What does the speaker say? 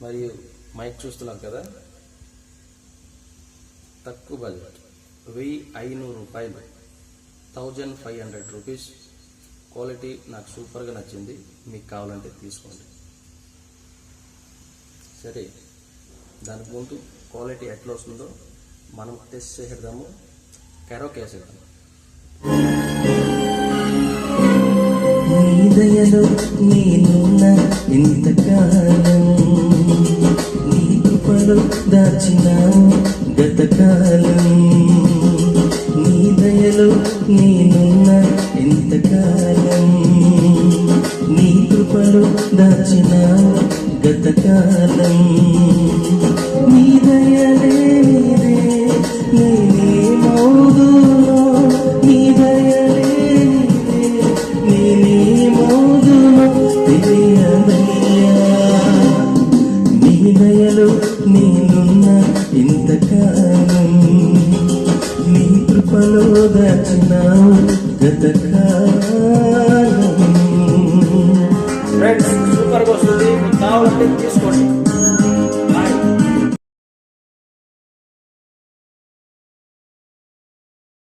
మరియు మైక్ చూస్తున్నారు కదా, తక్కువ బడ్జెట్ 1500 రూపాయలు, 1500 రూపీస్. క్వాలిటీ నాకు సూపర్గా నచ్చింది. మీకు కావాలంటే తీసుకోండి. సరే, దానికి ముందు క్వాలిటీ ఎట్లా వస్తుందో మనం టెస్ట్ చేసేద్దాము. కరోకే వేసేద్దాము. నీ దయలో నేనున్న ఇంతకాలం, నీ కృపలో దాచినావు గతకాలం. నీ దయలో నేనున్న ఇంతకాలం, నీ కృపలో దాచినావు గతకాలం. నీ దయలే నీదే నేనేమవుదునో, నీ దయలే నేనేమవుదునో తెలియదయ్యా. నీ దయలో నేనున్న ఇంతకాలం, నీ కృపలో దాచినావు గతకాలం.